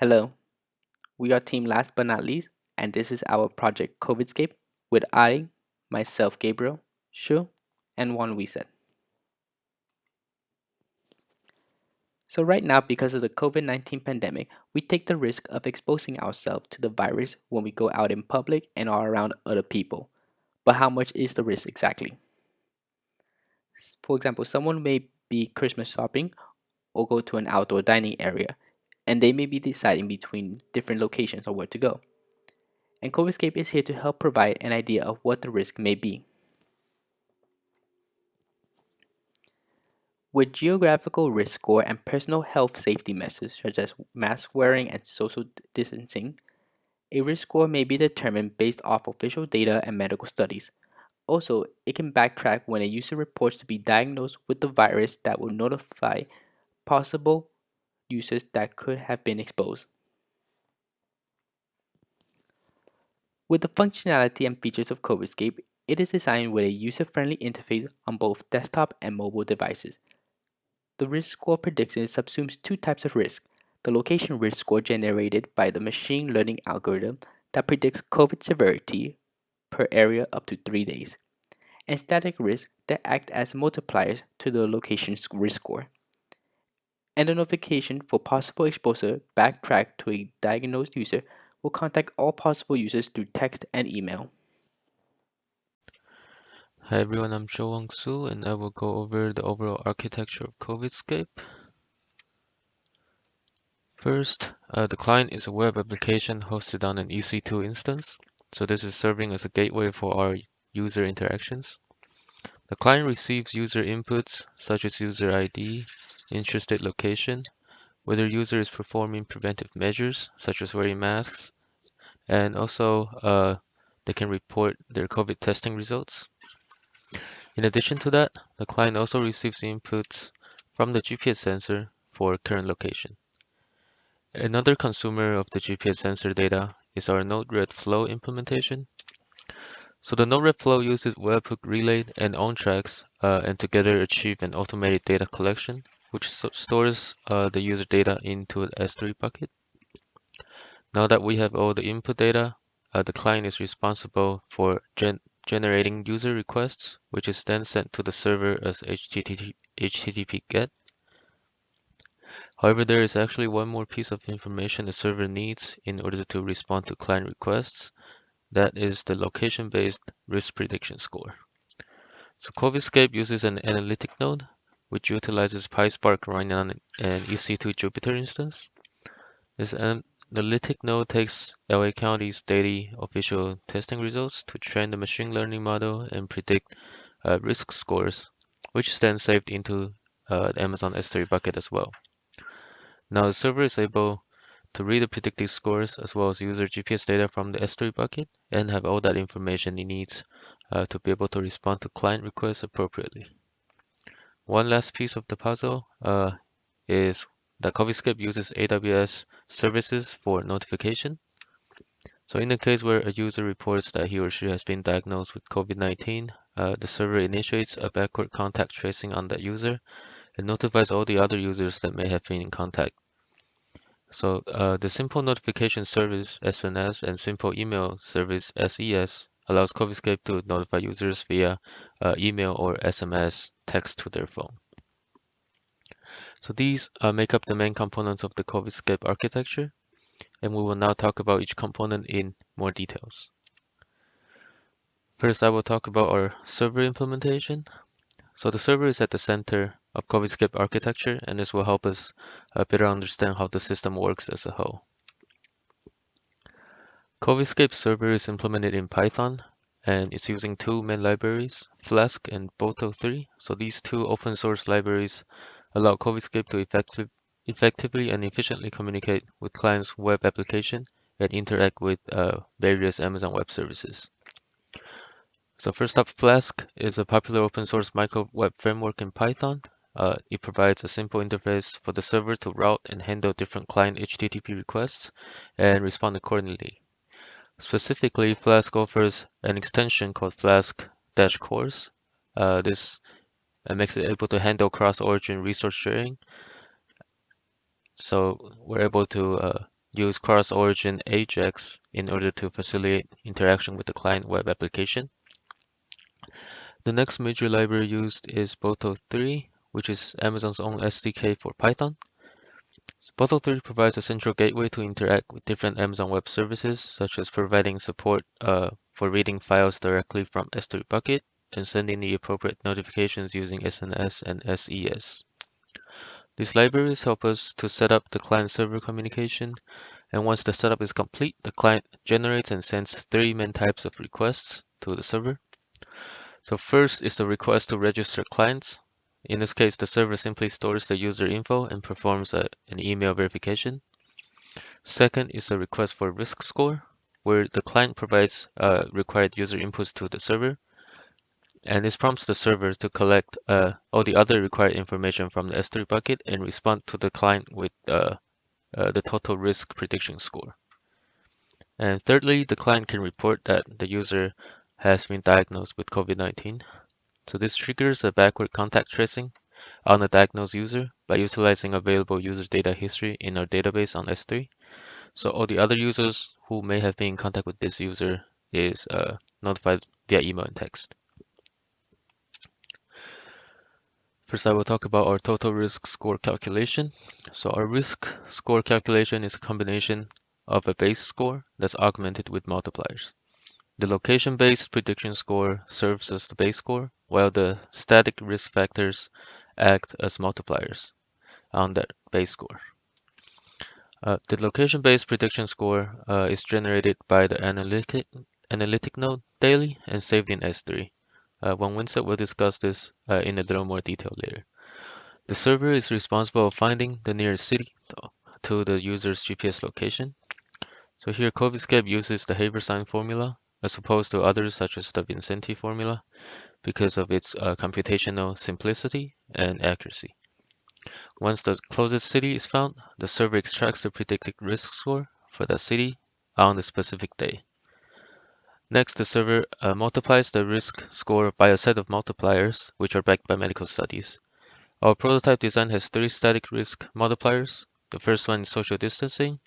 Hello, we are team last but not least, and this is our project COVIDSCAPE with I, myself Gabriel, Shuo, and Wanwiset. So right now, because of the COVID-19 pandemic, we take the risk of exposing ourselves to the virus when we go out in public and are around other people. But how much is the risk exactly? For example, someone may be Christmas shopping or go to an outdoor dining area, and they may be deciding between different locations or where to go. And COVIDSCAPE is here to help provide an idea of what the risk may be. With geographical risk score and personal health safety measures such as mask wearing and social distancing, a risk score may be determined based off official data and medical studies. Also, it can backtrack when a user reports to be diagnosed with the virus that will notify possible users that could have been exposed. With the functionality and features of COVIDScape, it is designed with a user-friendly interface on both desktop and mobile devices. The risk score prediction subsumes two types of risk: the location risk score generated by the machine learning algorithm that predicts COVID severity per area up to 3 days, and static risk that act as multipliers to the location risk score. And the notification for possible exposure backtracked to a diagnosed user will contact all possible users through text and email. Hi everyone, I'm Shuo Wang Hsu and I will go over the overall architecture of COVIDScape. First, the client is a web application hosted on an EC2 instance, so this is serving as a gateway for our user interactions. The client receives user inputs such as user ID, interested location, whether user is performing preventive measures such as wearing masks, and also they can report their COVID testing results. In addition to that, the client also receives inputs from the GPS sensor for current location. Another consumer of the GPS sensor data is our Node-RED Flow implementation. So the Node-RED Flow uses webhook relay and onTracks and together achieve an automated data collection, which stores the user data into an S3 bucket. Now that we have all the input data, the client is responsible for generating user requests, which is then sent to the server as HTTP GET. However, there is actually one more piece of information the server needs in order to respond to client requests. That is the location-based risk prediction score. So COVIDScape uses an analytic node, which utilizes PySpark running on an EC2 Jupyter instance. This analytic node takes LA County's daily official testing results to train the machine learning model and predict risk scores, which is then saved into the Amazon S3 bucket as well. Now the server is able to read the predicted scores as well as user GPS data from the S3 bucket and have all that information it needs to be able to respond to client requests appropriately. One last piece of the puzzle is that COVIDScape uses AWS services for notification. So in the case where a user reports that he or she has been diagnosed with COVID-19, the server initiates a backward contact tracing on that user and notifies all the other users that may have been in contact. So the simple notification service SNS and simple email service SES allows COVIDScape to notify users via email or SMS text to their phone. So these make up the main components of the COVIDScape architecture, and we will now talk about each component in more details. First, I will talk about our server implementation. So the server is at the center of COVIDScape architecture, and this will help us better understand how the system works as a whole. COVIDScape server is implemented in Python, and it's using two main libraries, Flask and Boto3. So these two open source libraries allow COVIDScape to effectively and efficiently communicate with clients' web application and interact with various Amazon Web Services. So first up, Flask is a popular open source micro web framework in Python. It provides a simple interface for the server to route and handle different client HTTP requests and respond accordingly. Specifically, Flask offers an extension called Flask-Cores. This makes it able to handle cross-origin resource sharing. So we're able to use cross-origin AJAX in order to facilitate interaction with the client web application. The next major library used is Boto3, which is Amazon's own SDK for Python. Boto3 provides a central gateway to interact with different Amazon Web Services, such as providing support for reading files directly from S3 bucket and sending the appropriate notifications using SNS and SES. These libraries help us to set up the client-server communication, and once the setup is complete, the client generates and sends three main types of requests to the server. So first is the request to register clients. In this case, the server simply stores the user info and performs an email verification. Second is a request for risk score, where the client provides required user inputs to the server, and this prompts the server to collect all the other required information from the S3 bucket and respond to the client with the total risk prediction score. And thirdly, the client can report that the user has been diagnosed with COVID-19. So this triggers a backward contact tracing on the diagnosed user by utilizing available user data history in our database on S3. So all the other users who may have been in contact with this user is notified via email and text. First, I will talk about our total risk score calculation. So our risk score calculation is a combination of a base score that's augmented with multipliers. The location-based prediction score serves as the base score, while the static risk factors act as multipliers on that base score. The location-based prediction score is generated by the analytic node daily and saved in S3. Wanwiset will discuss this in a little more detail later. The server is responsible for finding the nearest city to the user's GPS location. So here COVIDSCAPE uses the Haversine formula as opposed to others such as the Vincenti formula because of its computational simplicity and accuracy. Once the closest city is found, the server extracts the predicted risk score for that city on the specific day. Next, the server multiplies the risk score by a set of multipliers, which are backed by medical studies. Our prototype design has three static risk multipliers. The first one is social distancing.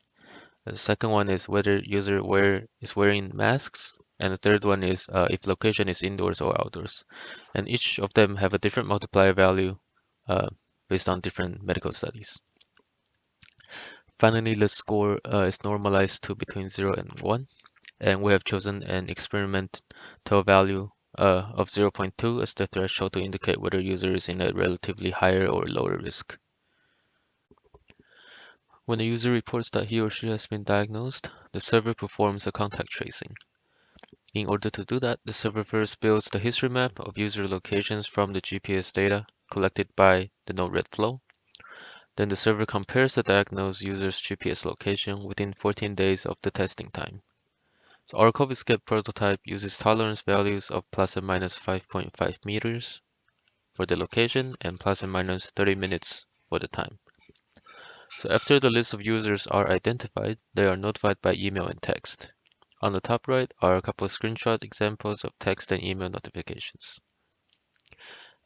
The second one is whether user is wearing masks. And the third one is if location is indoors or outdoors. And each of them have a different multiplier value based on different medical studies. Finally, the score is normalized to between 0 and 1, and we have chosen an experimental value of 0.2 as the threshold to indicate whether user is in a relatively higher or lower risk. When a user reports that he or she has been diagnosed, the server performs a contact tracing. In order to do that, the server first builds the history map of user locations from the GPS data collected by the Node-RED flow. Then the server compares the diagnosed user's GPS location within 14 days of the testing time. So our COVIDSCAPE prototype uses tolerance values of plus and minus 5.5 meters for the location and plus and minus 30 minutes for the time. So after the list of users are identified, they are notified by email and text. On the top right are a couple of screenshot examples of text and email notifications.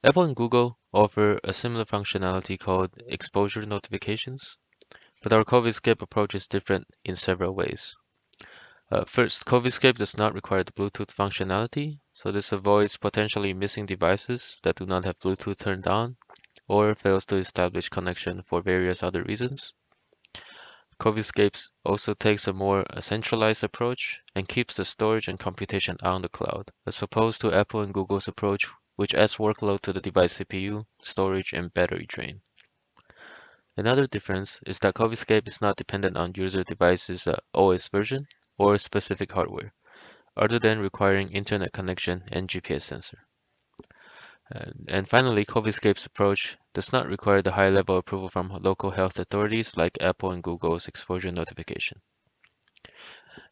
Apple and Google offer a similar functionality called exposure notifications, but our COVIDSCAPE approach is different in several ways. First, COVIDSCAPE does not require the Bluetooth functionality, so this avoids potentially missing devices that do not have Bluetooth turned on or fails to establish connection for various other reasons. COVIDSCAPE also takes a more centralized approach and keeps the storage and computation on the cloud, as opposed to Apple and Google's approach, which adds workload to the device CPU, storage, and battery drain. Another difference is that COVIDSCAPE is not dependent on user device's OS version or specific hardware, other than requiring internet connection and GPS sensor. And finally, COVIDSCAPE's approach does not require the high-level approval from local health authorities like Apple and Google's exposure notification.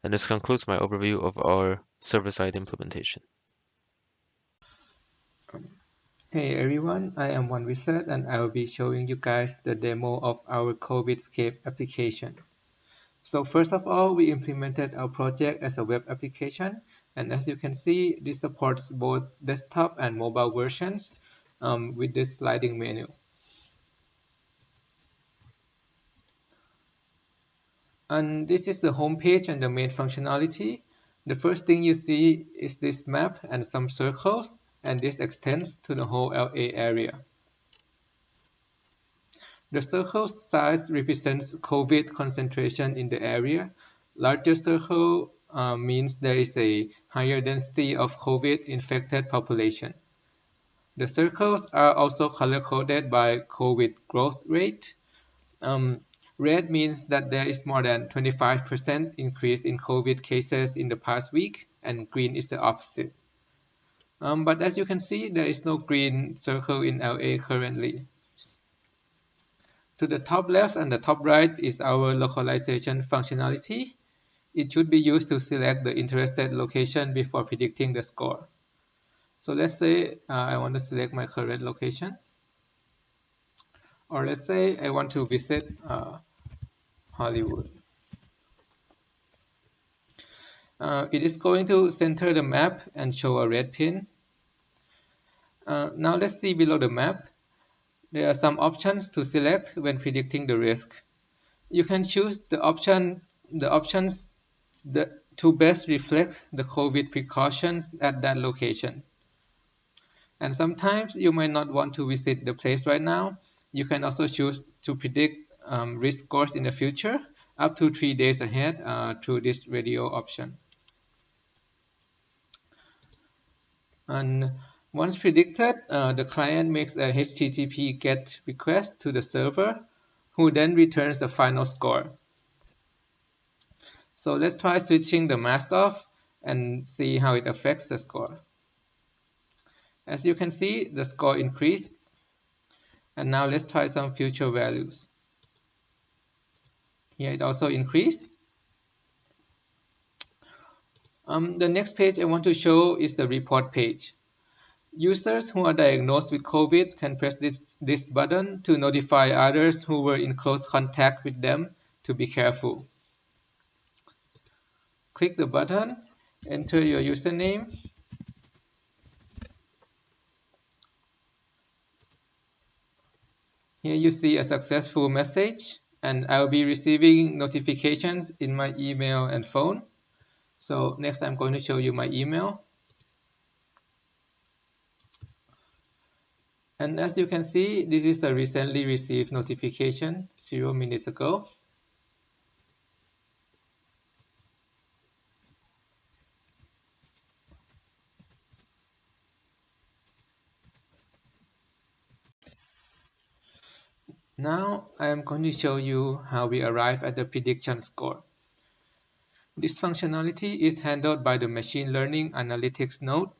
And this concludes my overview of our server-side implementation. Hey everyone, I am Wanwiset and I will be showing you guys the demo of our COVIDSCAPE application. So first of all, we implemented our project as a web application, and as you can see, this supports both desktop and mobile versions with this sliding menu. And this is the home page and the main functionality. The first thing you see is this map and some circles, and this extends to the whole LA area. The circle size represents COVID concentration in the area. Larger circle means there is a higher density of COVID-infected population. The circles are also color-coded by COVID growth rate. Red means that there is more than 25% increase in COVID cases in the past week, and green is the opposite. But as you can see, there is no green circle in LA currently. To the top left and the top right is our localization functionality. It should be used to select the interested location before predicting the score. So let's say I want to select my current location. Or let's say I want to visit Hollywood. It is going to center the map and show a red pin. Now let's see below the map. There are some options to select when predicting the risk. You can choose the options to best reflect the COVID precautions at that location. And sometimes you might not want to visit the place right now. You can also choose to predict risk scores in the future up to 3 days ahead through this radio option. And once predicted, the client makes a HTTP GET request to the server, who then returns the final score. So let's try switching the mask off and see how it affects the score. As you can see, the score increased. And now let's try some future values. Here it also increased. The next page I want to show is the report page. Users who are diagnosed with COVID can press this button to notify others who were in close contact with them to be careful. Click the button, enter your username, here you see a successful message, and I'll be receiving notifications in my email and phone. So next I'm going to show you my email. And as you can see, this is a recently received notification 0 minutes ago. Now I am going to show you how we arrive at the prediction score. This functionality is handled by the machine learning analytics node.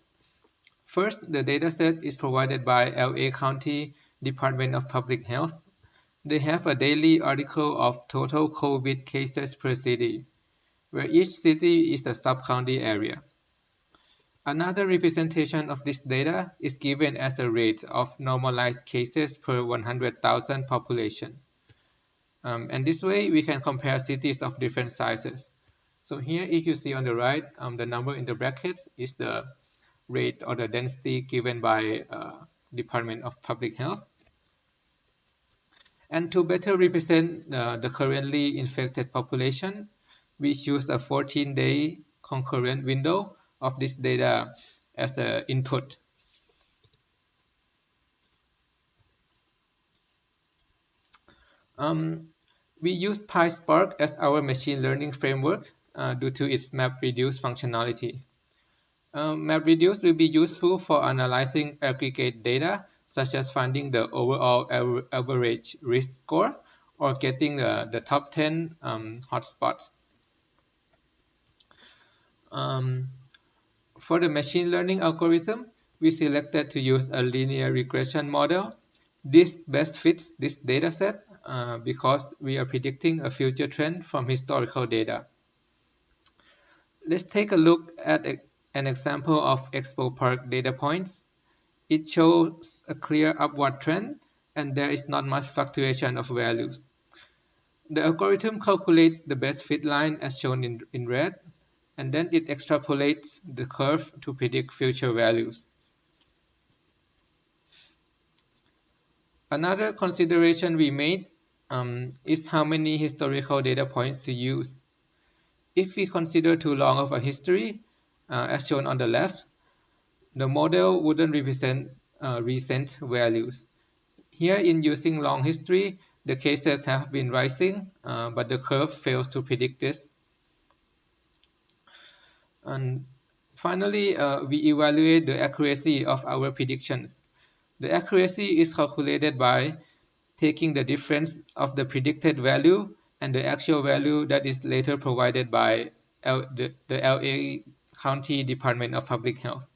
First, the dataset is provided by LA County Department of Public Health. They have a daily article of total COVID cases per city, where each city is a sub-county area. Another representation of this data is given as a rate of normalized cases per 100,000 population. And this way we can compare cities of different sizes. So here, if you see on the right, the number in the brackets is the rate or the density given by Department of Public Health. And to better represent the currently infected population, we choose a 14-day concurrent window of this data as an input. We use PySpark as our machine learning framework due to its MapReduce functionality. MapReduce will be useful for analyzing aggregate data, such as finding the overall average risk score or getting the top 10 hotspots. For the machine learning algorithm, we selected to use a linear regression model. This best fits this dataset because we are predicting a future trend from historical data. Let's take a look at an example of Expo Park data points. It shows a clear upward trend, and there is not much fluctuation of values. The algorithm calculates the best fit line as shown in red, and then it extrapolates the curve to predict future values. Another consideration we made is how many historical data points to use. If we consider too long of a history, as shown on the left, the model wouldn't represent recent values. Here, in using long history, the cases have been rising, but the curve fails to predict this. And finally, we evaluate the accuracy of our predictions. The accuracy is calculated by taking the difference of the predicted value and the actual value that is later provided by the LA County Department of Public Health.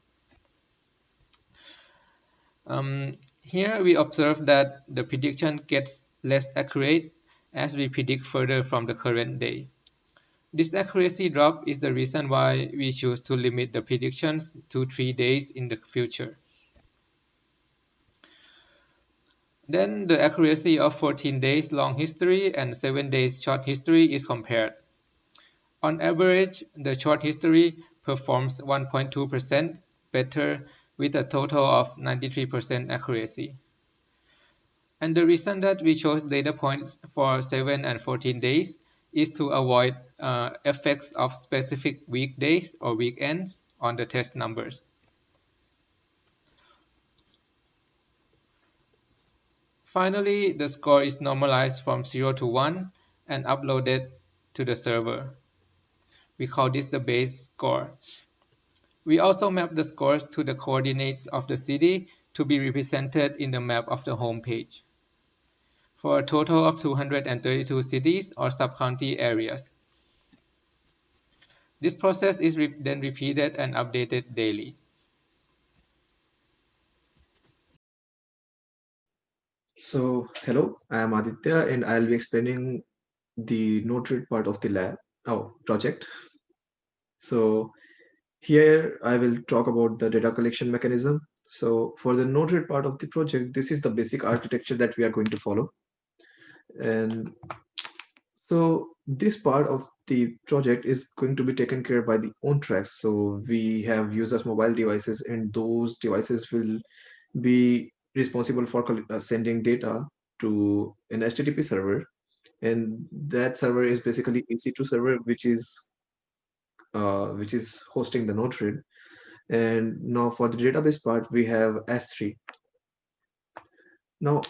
Here we observe that the prediction gets less accurate as we predict further from the current day. This accuracy drop is the reason why we choose to limit the predictions to 3 days in the future. Then the accuracy of 14 days long history and 7 days short history is compared. On average, the short history performs 1.2% better with a total of 93% accuracy. And the reason that we chose data points for 7 and 14 days is to avoid effects of specific weekdays or weekends on the test numbers. Finally, the score is normalized from 0 to 1 and uploaded to the server. We call this the base score. We also map the scores to the coordinates of the city to be represented in the map of the home page, for a total of 232 cities or sub-county areas. This process is then repeated and updated daily. So, hello, I am Aditya and I'll be explaining the Node-RED part of the project. So, here I will talk about the data collection mechanism. So, for the Node-RED part of the project, this is the basic architecture that we are going to follow. And so, this part of the project is going to be taken care by the own tracks. So, we have users' mobile devices, and those devices will be responsible for sending data to an HTTP server, and that server is basically EC2 server, which is hosting the Node-RED. And now for the database part, we have S3. Now,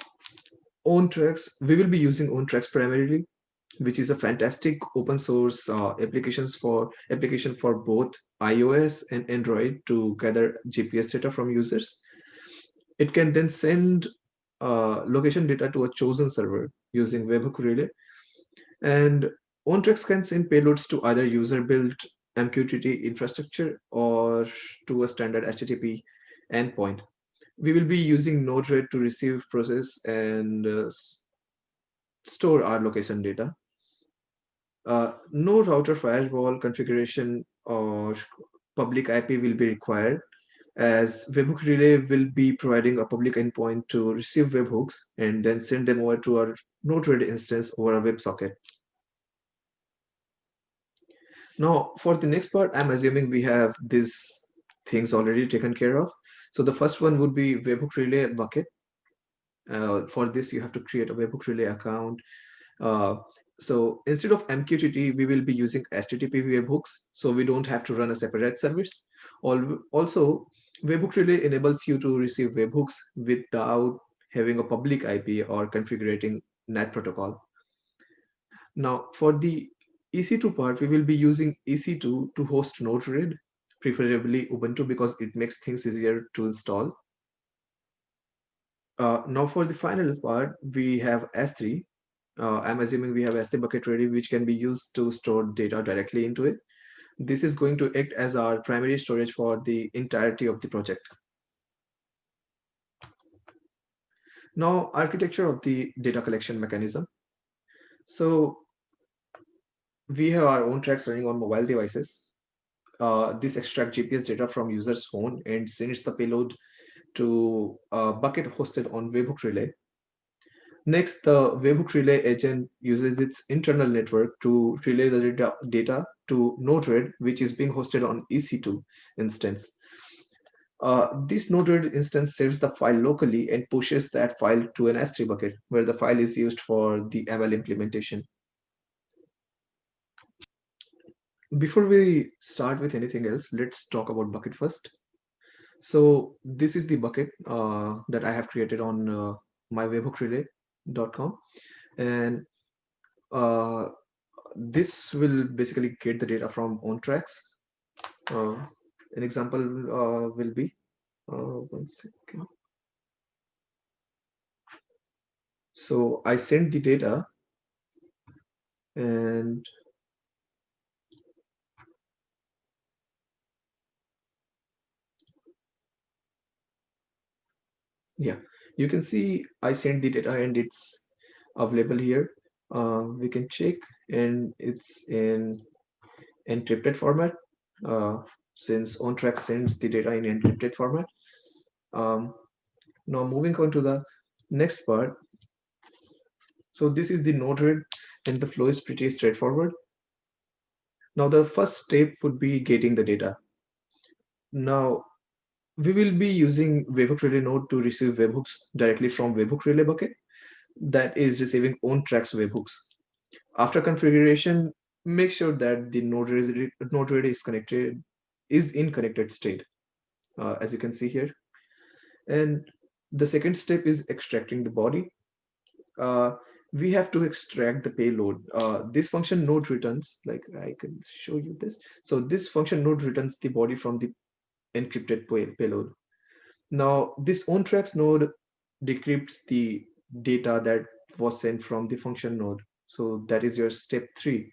we will be using OwnTracks primarily, which is a fantastic open source application for both iOS and Android to gather GPS data from users. It can then send location data to a chosen server using webhook relay. And OwnTracks can send payloads to either user-built MQTT infrastructure or to a standard HTTP endpoint. We will be using Node-RED to receive, process, and store our location data. No router firewall configuration or public IP will be required, as webhook relay will be providing a public endpoint to receive webhooks and then send them over to our Node-RED instance over a WebSocket. Now, for the next part, I'm assuming we have these things already taken care of. So the first one would be webhook relay bucket. For this, you have to create a webhook relay account. So instead of MQTT, we will be using HTTP webhooks, so we don't have to run a separate service. Also, webhook relay enables you to receive webhooks without having a public IP or configuring NAT protocol. Now, for the EC2 part, we will be using EC2 to host Node-RED, preferably Ubuntu, because it makes things easier to install. Now for the final part, we have S3. I'm assuming we have S3 bucket ready, which can be used to store data directly into it. This is going to act as our primary storage for the entirety of the project. Now, architecture of the data collection mechanism. So we have our own tracks running on mobile devices. This extracts GPS data from user's phone and sends the payload to a bucket hosted on webhook relay. Next, the webhook relay agent uses its internal network to relay the data to Node-RED, which is being hosted on EC2 instance. This node-RED instance saves the file locally and pushes that file to an S3 bucket where the file is used for the ML implementation. Before we start with anything else, let's talk about bucket first. So this is the bucket that I have created on mywebhookrelay.com, and this will basically get the data from OnTracks. An example will be, one second. So I send the data, and yeah, you can see I sent the data and it's available here. We can check, and it's in encrypted format, since OnTrack sends the data in encrypted format. Now moving on to the next part. So this is the node-RED, and the flow is pretty straightforward. Now the first step would be getting the data. Now we will be using webhook relay node to receive webhooks directly from webhook relay bucket that is receiving OnTracks webhooks. After configuration, make sure that the node-RED is in connected state, as you can see here. And the second step is extracting the body. We have to extract the payload. This function node returns, like I can show you this. So this function node returns the body from the encrypted payload. Now this OnTracks node decrypts the data that was sent from the function node. So that is your step 3.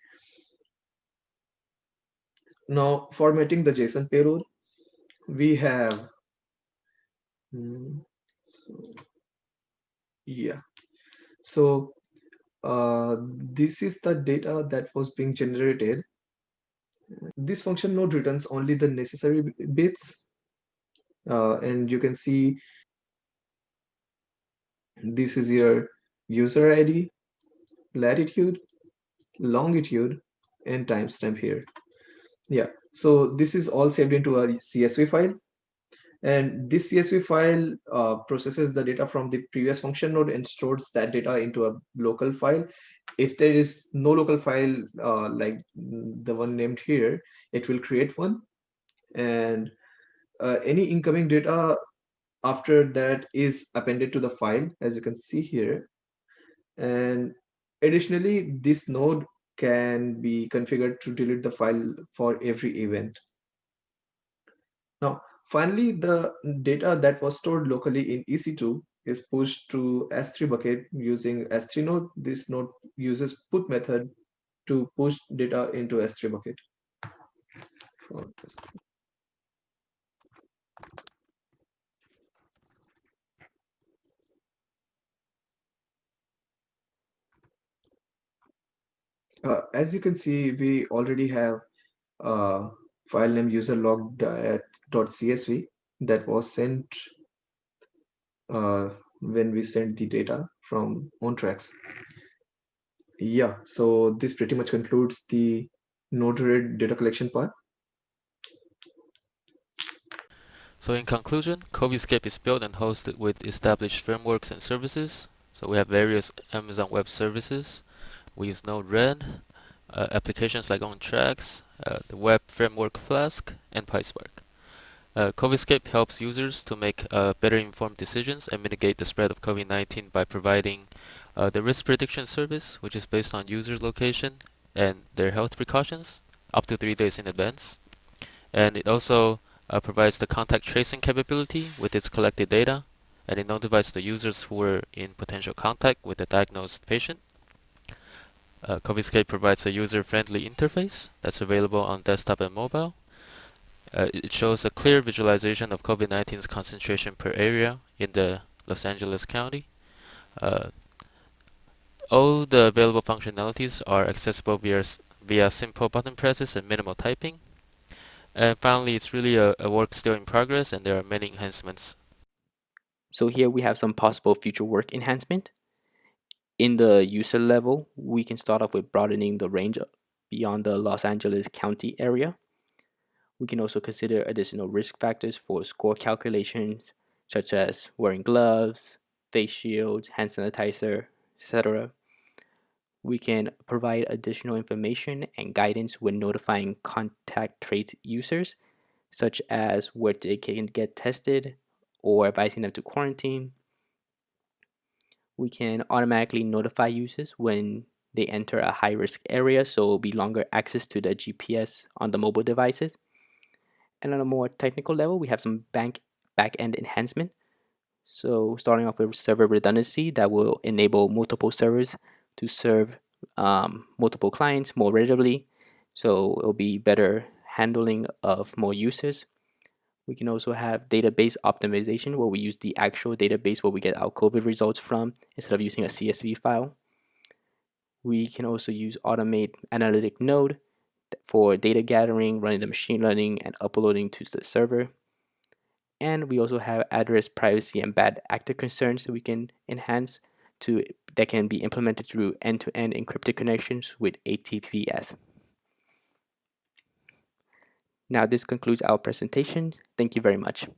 Now formatting the JSON payload, we have, so, yeah. So this is the data that was being generated. This function node returns only the necessary bits, and you can see this is your user ID, latitude, longitude, and timestamp here. Yeah, so this is all saved into a CSV file, and this CSV file processes the data from the previous function node and stores that data into a local file. If there is no local file like the one named here, it will create one, and any incoming data after that is appended to the file, as you can see here. And additionally, this node can be configured to delete the file for every event. Now, finally, the data that was stored locally in EC2 is pushed to S3 bucket using S3 node. This node uses put method to push data into S3 bucket. As you can see, we already have file name userlog.csv that was sent when we sent the data from OnTracks. Yeah, so this pretty much concludes the node-RED data collection part. So in conclusion, COVIDSCAPE is built and hosted with established frameworks and services. So we have various Amazon Web Services. We use Node-RED, applications like OnTracks, the web framework Flask, and PySpark. COVIDSCAPE helps users to make better informed decisions and mitigate the spread of COVID-19 by providing the risk prediction service, which is based on user location and their health precautions up to 3 days in advance. And it also provides the contact tracing capability with its collected data, and it notifies the users who were in potential contact with a diagnosed patient. COVIDScape provides a user-friendly interface that's available on desktop and mobile. It shows a clear visualization of COVID-19's concentration per area in the Los Angeles County. All the available functionalities are accessible via simple button presses and minimal typing. And finally, it's really a work still in progress, and there are many enhancements. So here we have some possible future work enhancement. In the user level, we can start off with broadening the range beyond the Los Angeles County area. We can also consider additional risk factors for score calculations, such as wearing gloves, face shields, hand sanitizer, etc. We can provide additional information and guidance when notifying contact trace users, such as where they can get tested or advising them to quarantine. We can automatically notify users when they enter a high risk area, so it'll be longer access to the GPS on the mobile devices. And on a more technical level, we have some back end enhancement. So starting off with server redundancy that will enable multiple servers to serve multiple clients more readily. So it'll be better handling of more users. We can also have database optimization where we use the actual database where we get our COVID results from instead of using a CSV file. We can also use automate analytic node for data gathering, running the machine learning, and uploading to the server. And we also have address privacy and bad actor concerns that we can enhance to that can be implemented through end-to-end encrypted connections with HTTPS. Now this concludes our presentation. Thank you very much.